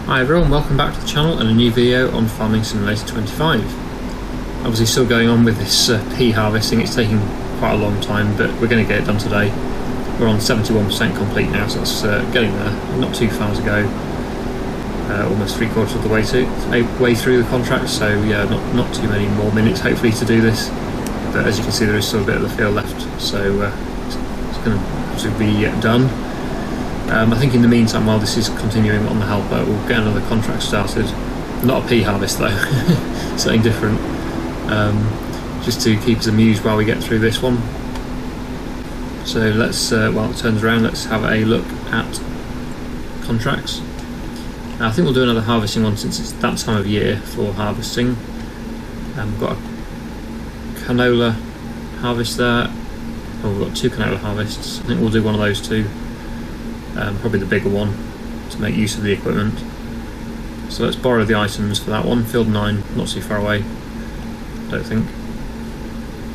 Hi everyone, welcome back to the channel and a new video on farming Simulator 25. Obviously still going on with this pea harvesting. It's taking quite a long time, but we're going to get it done today. We're on 71% complete now, so that's getting there. Not too far to go. Almost 3/4 of the way through the contract, so yeah, not too many more minutes hopefully to do this. But as you can see, there is still a bit of the field left, so it's going to be done. I think in the meantime, while this is continuing on the helper, we'll get another contract started. Not a pea harvest though, something different, just to keep us amused while we get through this one. So let's, while it turns around, let's have a look at contracts. I think we'll do another harvesting one since it's that time of year for harvesting. We've got a canola harvest there. Oh, we've got 2 canola harvests. I think we'll do one of those too. Probably the bigger one to make use of the equipment. So let's borrow the items for that one. Field 9, not too far away, I don't think.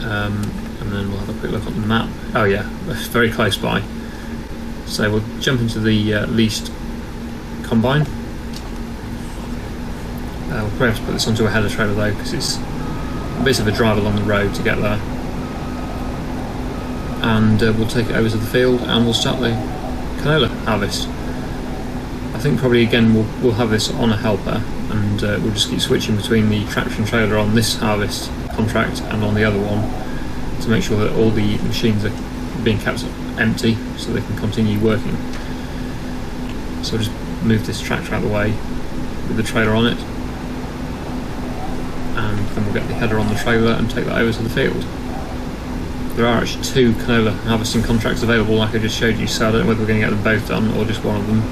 And then we'll have a quick look on the map. Oh yeah, very close by. So we'll jump into the leased combine. We'll probably have to put this onto a header trailer though, because it's a bit of a drive along the road to get there. And we'll take it over to the field and we'll start the canola harvest. I think probably again we'll have this on a helper, and we'll just keep switching between the traction trailer on this harvest contract and on the other one to make sure that all the machines are being kept empty so they can continue working. So I'll just move this tractor out of the way with the trailer on it, and then we'll get the header on the trailer and take that over to the field. There are actually 2 canola harvesting contracts available like I just showed you, so I don't know whether we're going to get them both done or just one of them.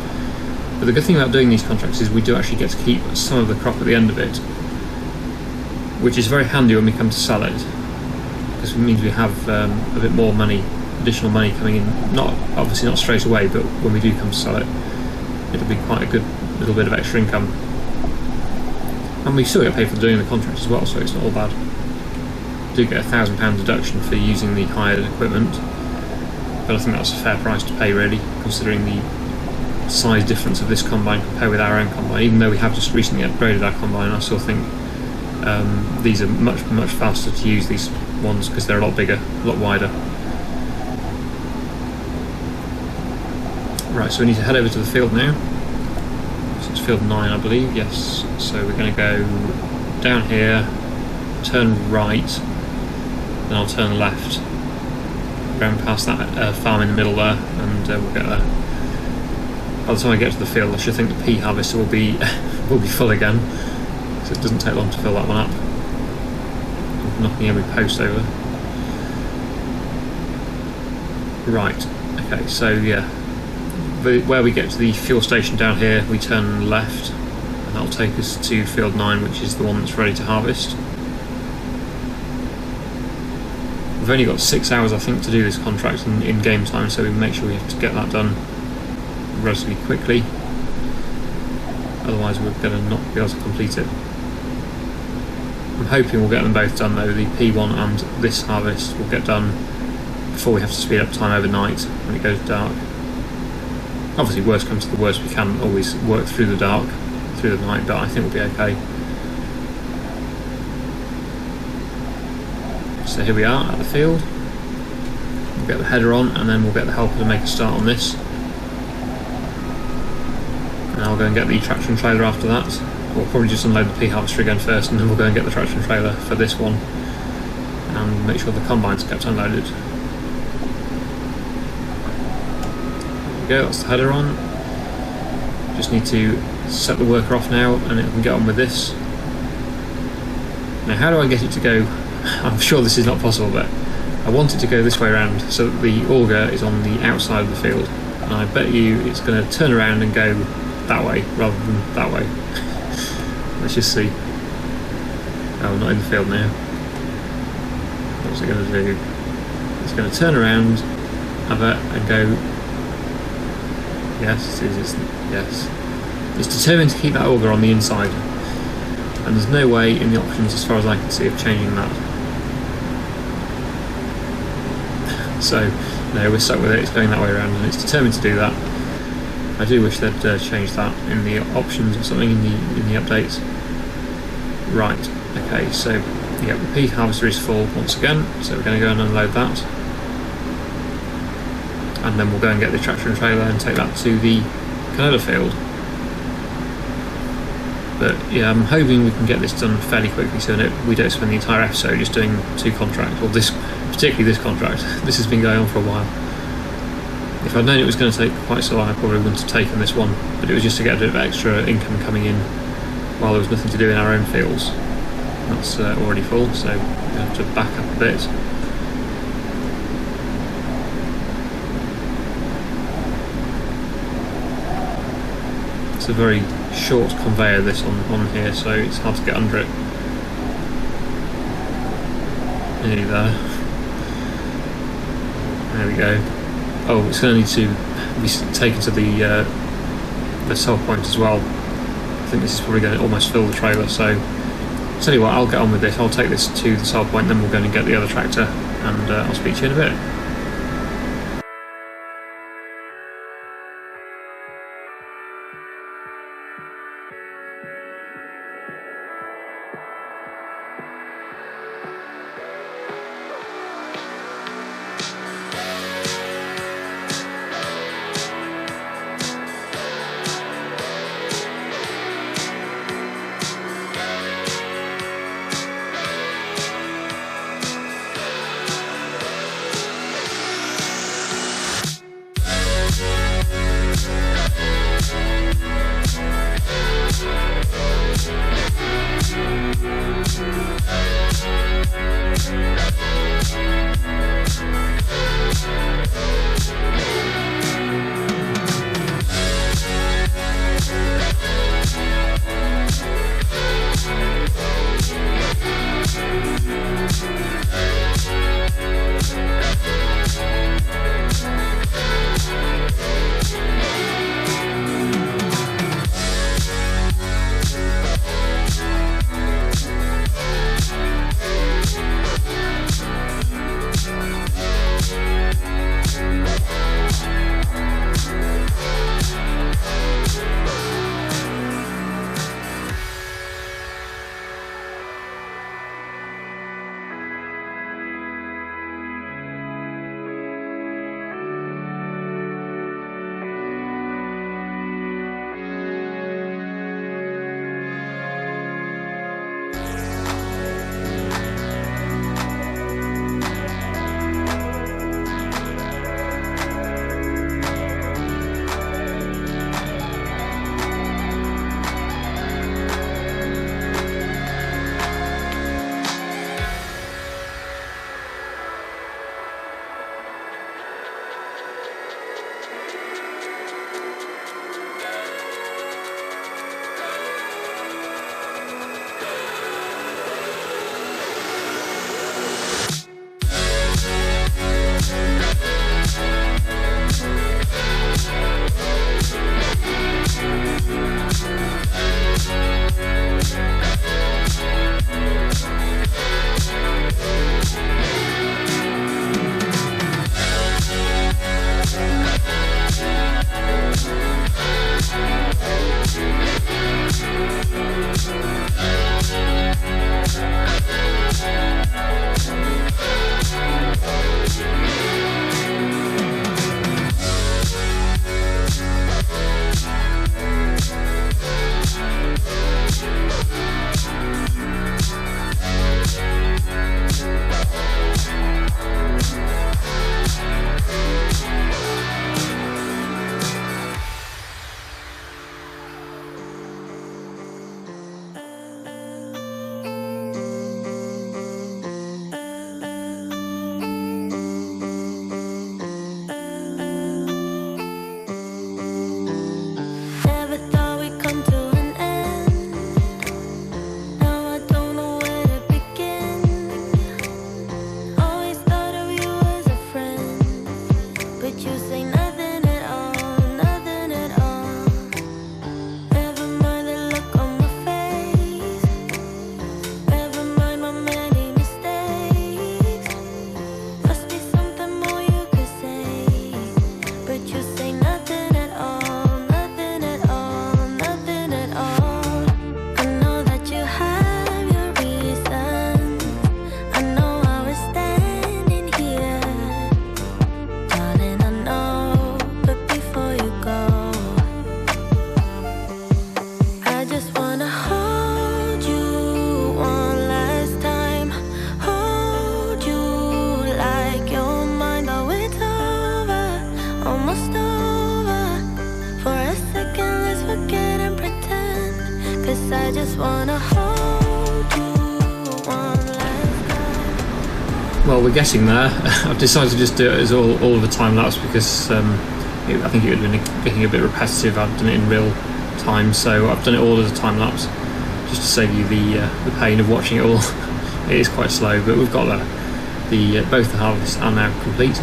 But the good thing about doing these contracts is we do actually get to keep some of the crop at the end of it, which is very handy when we come to sell it, because it means we have a bit more money, additional money coming in, obviously not straight away, but when we do come to sell it, it'll be quite a good little bit of extra income. And we still get paid for doing the contract as well, so it's not all bad. Do get a £1,000 deduction for using the hired equipment, but I think that's a fair price to pay really, considering the size difference of this combine compared with our own combine. Even though we have just recently upgraded our combine, I still think these are much faster to use, these ones, because they're a lot bigger, a lot wider. Right, so we need to head over to the field now. So it's field 9 I believe, yes. So we're going to go down here, turn right, then I'll turn left, round past that farm in the middle there, and we'll get there. By the time I get to the field, I should think the pea harvester will be full again, so it doesn't take long to fill that one up. I'm knocking every post over. Right, okay, so yeah, where we get to the fuel station down here, we turn left, and that'll take us to field 9, which is the one that's ready to harvest. We've only got 6 hours I think to do this contract in game time, so we make sure we have to get that done relatively quickly, otherwise we're going to not be able to complete it. I'm hoping we'll get them both done though. The P1 and this harvest will get done before we have to speed up time overnight when it goes dark. Obviously worst comes to the worst, we can always work through the dark, through the night, but I think we'll be okay. So here we are at the field. We'll get the header on and then we'll get the helper to make a start on this. And I'll go and get the traction trailer after that. We'll probably just unload the pea harvester again first, and then we'll go and get the traction trailer for this one and make sure the combine's kept unloaded. There we go, that's the header on. Just need to set the worker off now and it can get on with this. Now how do I get it to go? I'm sure this is not possible, but I want it to go this way around so that the auger is on the outside of the field, and I bet you it's going to turn around and go that way rather than that way. Let's just see. Oh, not in the field now. What's it going to do? It's going to turn around, have it, and go. Yes, yes. It's determined to keep that auger on the inside, and there's no way in the options, as far as I can see, of changing that. So no, we're stuck with it. It's going that way around, and it's determined to do that. I do wish they'd change that in the options or something in the updates. Right, okay, so yeah, the pea harvester is full once again, so we're going to go and unload that. And then we'll go and get the tractor and trailer and take that to the canola field. But yeah, I'm hoping we can get this done fairly quickly so that we don't spend the entire episode just doing 2 contracts, or particularly this contract. This has been going on for a while. If I'd known it was going to take quite so long, I probably wouldn't have taken this one, but it was just to get a bit of extra income coming in while there was nothing to do in our own fields. That's already full, so we have to back up a bit. It's a very short conveyor this on here, so it's hard to get under it. Nearly there. There we go. Oh, it's going to need to be taken to the sell point as well. I think this is probably going to almost fill the trailer, so tell you what, I'll get on with this. I'll take this to the sell point, then we'll go and get the other tractor, and I'll speak to you in a bit. this, I just wanna hold you one last time. Well, we're getting there. I've decided to just do it as all of a time lapse because I think it would have been getting a bit repetitive. I've done it in real time, so I've done it all as a time lapse just to save you the pain of watching it all. It is quite slow, but we've got there. Both the harvests are now complete,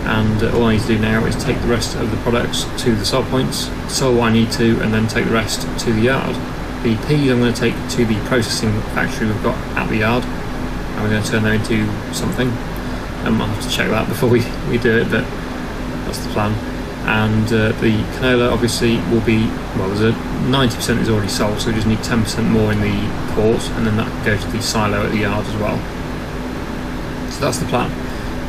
and all I need to do now is take the rest of the products to the sell points, sell what I need to, and then take the rest to the yard. The peas I'm going to take to the processing factory we've got at the yard, and we're going to turn them into something. I'll have to check that before we do it, but that's the plan. And the canola obviously will be, well, there's a 90% is already sold, so we just need 10% more in the port, and then that can go to the silo at the yard as well. So that's the plan.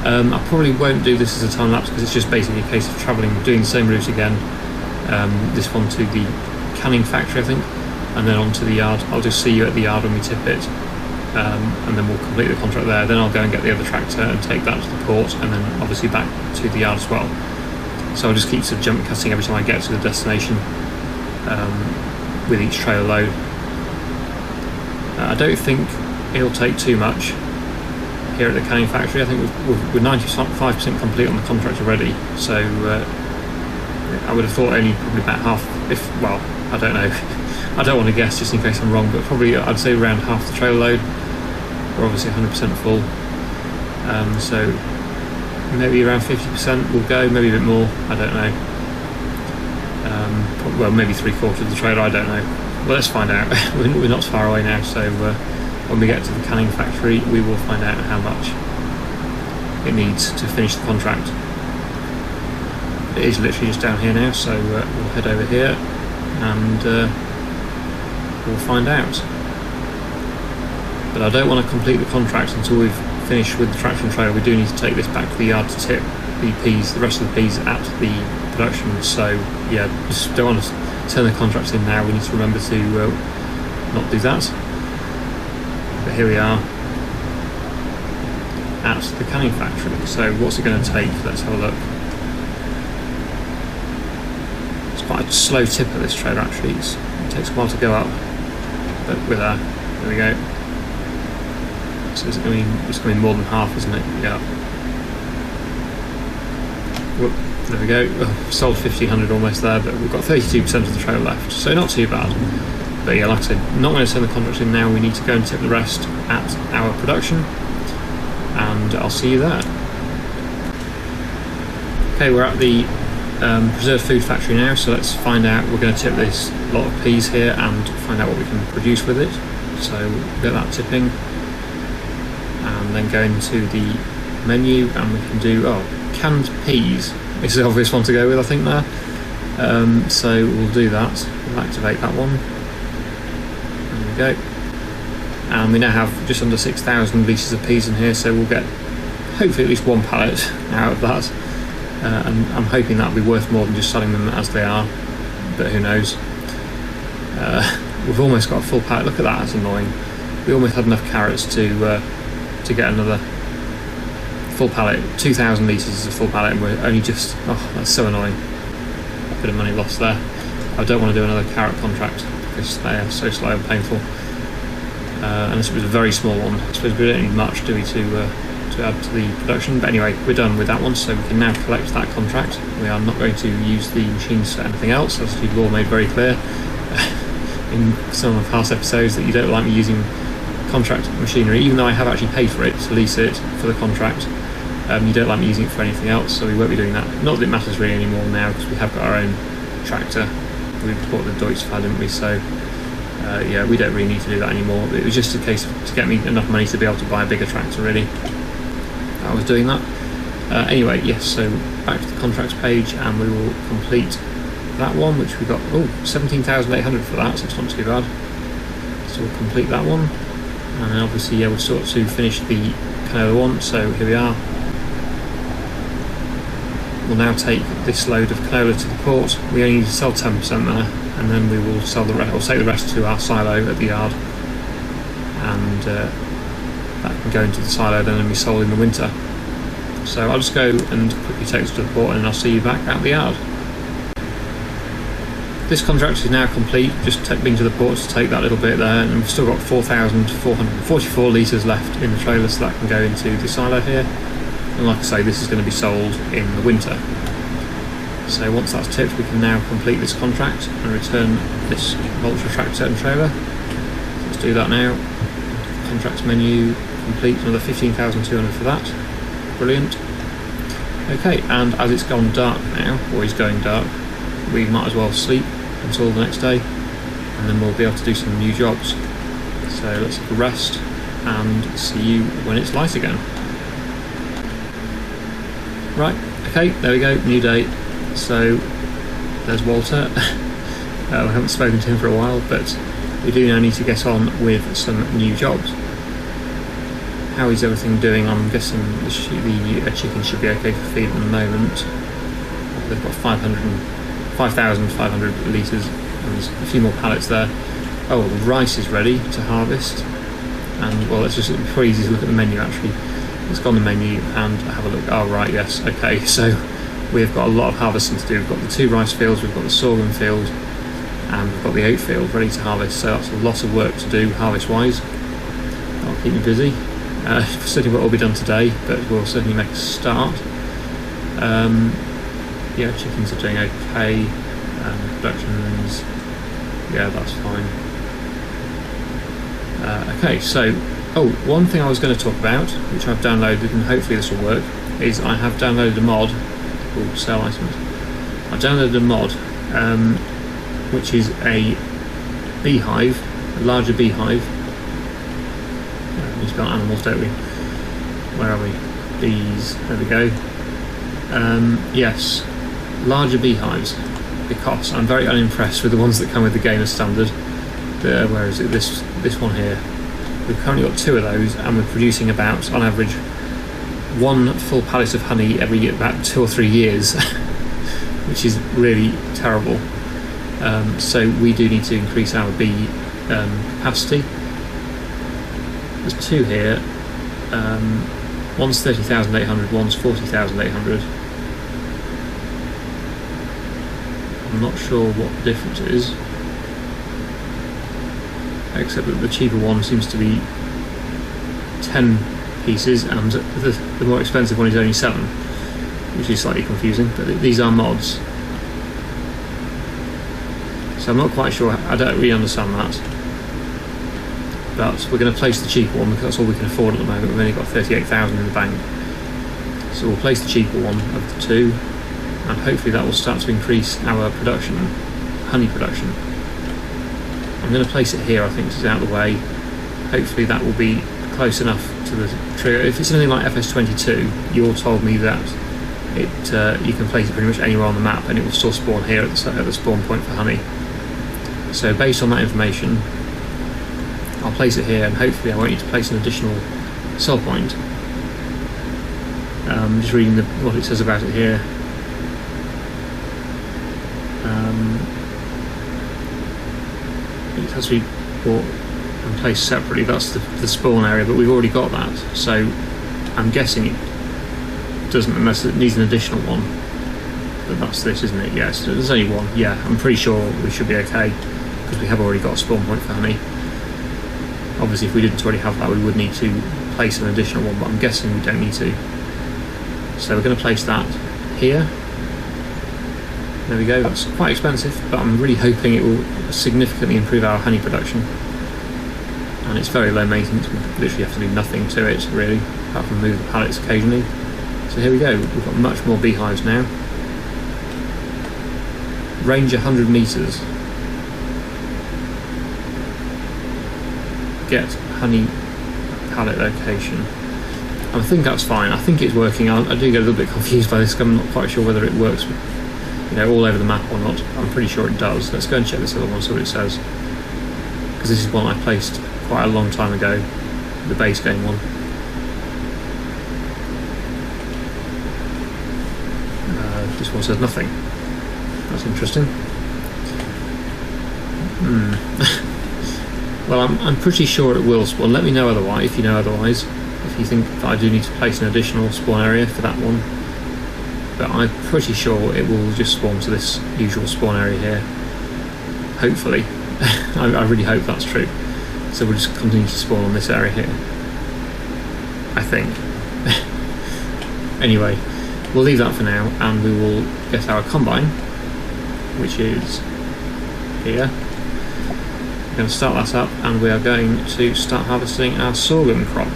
I probably won't do this as a time lapse because it's just basically a case of travelling, doing the same route again. This one to the canning factory, I think, and then on to the yard. I'll just see you at the yard when we tip it, and then we'll complete the contract there. Then I'll go and get the other tractor and take that to the port, and then obviously back to the yard as well. So I'll just keep sort of jump cutting every time I get to the destination with each trailer load. I don't think it'll take too much here at the canning factory. I think we're 95% complete on the contract already, so I would have thought only probably about half, well, I don't know. I don't want to guess just in case I'm wrong, but probably I'd say around half the trailer load. We're obviously 100% full, so maybe around 50% will go, maybe a bit more, I don't know. Well, maybe 3/4 of the trailer, I don't know. Well, let's find out. We're not far away now, so when we get to the canning factory we will find out how much it needs to finish the contract. It is literally just down here now, so we'll head over here and we'll find out. But I don't want to complete the contract until we've finished with the traction trailer. We do need to take this back to the yard to tip the rest of the peas at the production, so yeah, just don't want to turn the contract in now. We need to remember to not do that. But here we are at the canning factory. So what's it going to take? Let's have a look. It's quite a slow tip of this trailer actually. It takes a while to go up, but we're there. There we go. So it's going to be more than half, isn't it? Yeah. Whoop, there we go. Oh, sold 1,500 almost there, but we've got 32% of the trailer left, so not too bad. But yeah, like I said, not going to send the contract in now. We need to go and tip the rest at our production, and I'll see you there. Okay, we're at the preserved food factory now, so let's find out. We're going to tip this lot of peas here and find out what we can produce with it. So we'll get that tipping, and then go into the menu, and we can do canned peas. This is the obvious one to go with, I think there. So we'll do that. We'll activate that one. There we go. And we now have just under 6,000 litres of peas in here, so we'll get hopefully at least one pallet out of that. And I'm hoping that'll be worth more than just selling them as they are, but who knows. We've almost got a full pallet. Look at that, that's annoying. We almost had enough carrots to get another full pallet. 2,000 litres is a full pallet, and we're only just, that's so annoying. A bit of money lost there. I don't want to do another carrot contract because they are so slow and painful. Unless it was a very small one. I suppose we don't need much, do we, to add to the production. But anyway, we're done with that one, so we can now collect that contract. We are not going to use the machines for anything else, as you've all made very clear in some of the past episodes that you don't like me using contract machinery, even though I have actually paid for it to lease it for the contract. You don't like me using it for anything else, so we won't be doing that. Not that it matters really anymore now, because we have got our own tractor. We bought the Deutschfahrt, didn't we? So yeah, we don't really need to do that anymore. It was just a case of to get me enough money to be able to buy a bigger tractor, really. I was doing that. Anyway, yes, so back to the contracts page, and we will complete that one, which we got 17,800 for that, so it's not too bad. So we'll complete that one, and then obviously yeah, we'll sort to finish the canola one. So here we are. We'll now take this load of canola to the port. We only need to sell 10% there, and then we will sell the rest. We'll take the rest to our silo at the yard, and that can go into the silo then and be sold in the winter. So I'll just go and quickly take this to the port, and I'll see you back at the yard. this contract is now complete, just been to the port to take that little bit there, and we've still got 4,444 litres left in the trailer, so that can go into the silo here. And like I say, this is going to be sold in the winter. So once that's tipped, we can now complete this contract and return this Vulture tractor and trailer. So let's do that now. Contracts menu, complete, another 15,200 for that. Brilliant. Okay, and as it's gone dark now, or is going dark, we might as well sleep until the next day, and then we'll be able to do some new jobs. So let's have a rest and see you when it's light again. Right, okay, there we go, new day. So there's Walter. We haven't spoken to him for a while, but we do now need to get on with some new jobs. How is everything doing? I'm guessing the chicken should be okay for feed at the moment. They've got 5,500 litres and there's a few more pallets there. Oh, the rice is ready to harvest. And well, let's just, it's pretty easy to look at the menu actually. Let's go on the menu and have a look. Oh right, yes, okay, so we've got a lot of harvesting to do. We've got the 2 rice fields, we've got the sorghum field, and we've got the oat field ready to harvest, so that's a lot of work to do harvest wise. That'll keep me busy. Certainly what will be done today, but we'll certainly make a start. Yeah, chickens are doing okay, productions, yeah, that's fine. Okay, so, one thing I was going to talk about, which I've downloaded, and hopefully this will work, is I have downloaded a mod called Sell Items. I've downloaded a mod, which is a beehive, a larger beehive. We've got animals, don't we? Where are we? Bees, there we go. Yes, larger beehives, because I'm very unimpressed with the ones that come with the game as standard. Where is it? This one here. We've currently got 2 of those, and we're producing about, on average, 1 full pallet of honey every about 2 or 3 years, which is really terrible. So we do need to increase our bee capacity. There's 2 here. One's 30,800, one's 40,800. I'm not sure what the difference is, except that the cheaper one seems to be 10 pieces and the more expensive one is only 7, which is slightly confusing, but these are mods. So I'm not quite sure, I don't really understand that. But we're going to place the cheaper one because that's all we can afford at the moment. We've only got 38,000 in the bank. So we'll place the cheaper one of the 2, and hopefully that will start to increase our production, honey production. I'm going to place it here, I think, so it's out of the way. Hopefully that will be close enough to the trigger. If it's anything like FS25, you all told me that you can place it pretty much anywhere on the map and it will still spawn here at the spawn point for honey. So based on that information, I'll place it here, and hopefully I won't need to place an additional sell point. Just reading what it says about it here. It has to be bought and placed separately. That's the spawn area, but we've already got that. So I'm guessing it doesn't, unless it needs an additional one. But that's this, isn't it? Yes, there's only one. Yeah, I'm pretty sure we should be okay because we have already got a spawn point for honey. Obviously, if we didn't already have that, we would need to place an additional one, but I'm guessing we don't need to. So we're going to place that here. There we go, that's quite expensive, but I'm really hoping it will significantly improve our honey production. And it's very low maintenance, we literally have to do nothing to it, really, apart from move the pallets occasionally. So here we go, we've got much more beehives now. Range 100 metres. Get honey pallet location. I think that's fine. I think it's working. I do get a little bit confused by this because I'm not quite sure whether it works, all over the map or not. I'm pretty sure it does. Let's go and check this other one, see what it says, because this is one I placed quite a long time ago, the base game one. This one says nothing. That's interesting. Well, I'm pretty sure it will spawn. Let me know otherwise, if you know otherwise. If you think that I do need to place an additional spawn area for that one. But I'm pretty sure it will just spawn to this usual spawn area here. hopefully. I really hope that's true. So we'll just continue to spawn on this area here, I think. Anyway, we'll leave that for now, and we will get our combine, which is here. We're going to start that up, and we are going to start harvesting our sorghum crop.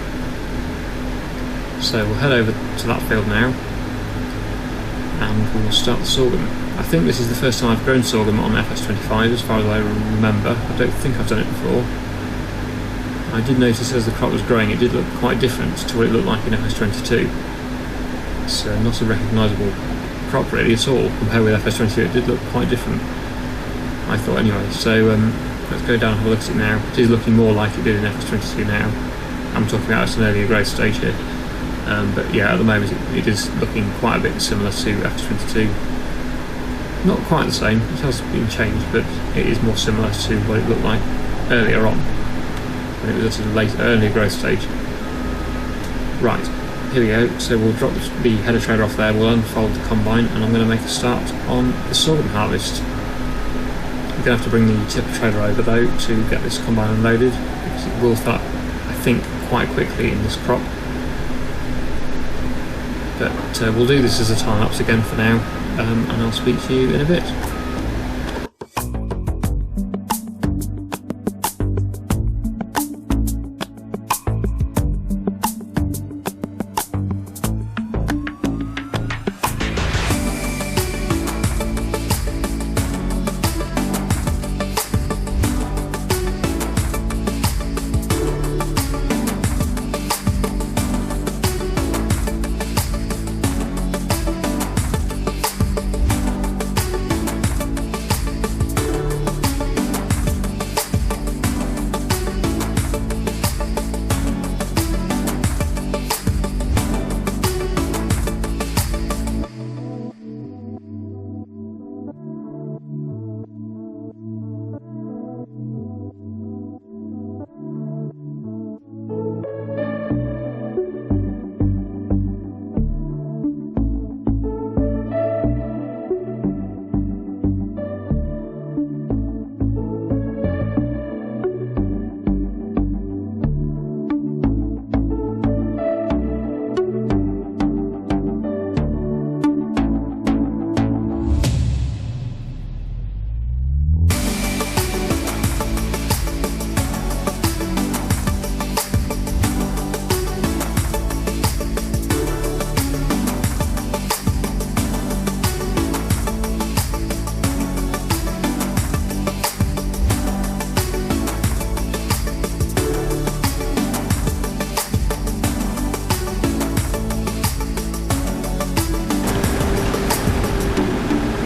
So we'll head over to that field now, and we'll start the sorghum. I think this is the first time I've grown sorghum on FS25 as far as I remember. I don't think I've done it before. I did notice as the crop was growing it did look quite different to what it looked like in FS22. It's not a recognisable crop really at all compared with FS22. It did look quite different, I thought anyway. So let's go down and have a look at it now. It is looking more like it did in FS22 now. I'm talking about at an earlier growth stage here. But yeah, at the moment it is looking quite a bit similar to FS22. Not quite the same, it has been changed, but it is more similar to what it looked like earlier on, when it was at a earlier growth stage. Right, here we go. So we'll drop the header trailer off there, we'll unfold the combine, and I'm going to make a start on the sorghum harvest. I'm going to have to bring the tipper trailer over though to get this combine unloaded, because it will start, I think, quite quickly in this crop. But we'll do this as a time lapse again for now, and I'll speak to you in a bit.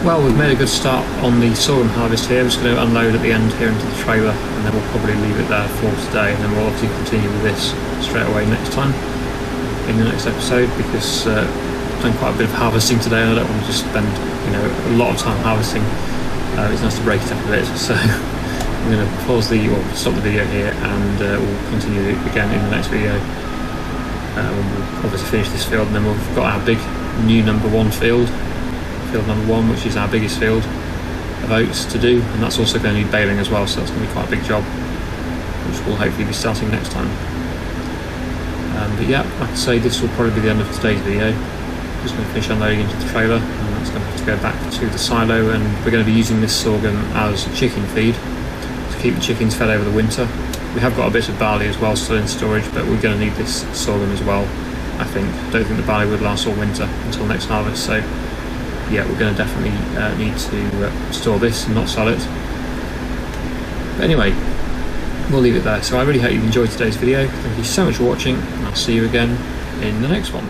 Well, we've made a good start on the sorghum harvest here. We're just going to unload at the end here into the trailer, and then we'll probably leave it there for today, and then we'll obviously continue with this straight away next time in the next episode, because I've done quite a bit of harvesting today and I don't want to just spend a lot of time harvesting. It's nice to break it up a bit, so I'm going to pause the, or stop the video here, and we'll continue it again in the next video. We'll obviously finish this field, and then we've got our big new number 1 field number 1, which is our biggest field of oats to do, and that's also going to need baling as well, so that's going to be quite a big job, which we'll hopefully be starting next time. But yeah, like I say, this will probably be the end of today's video. Just going to finish unloading into the trailer, and that's going to have to go back to the silo, and we're going to be using this sorghum as chicken feed to keep the chickens fed over the winter. We have got a bit of barley as well still in storage, but we're going to need this sorghum as well, I think. I don't think the barley would last all winter until next harvest, so yeah, we're going to definitely need to store this and not sell it. But anyway, we'll leave it there. So I really hope you've enjoyed today's video. Thank you so much for watching, and I'll see you again in the next one.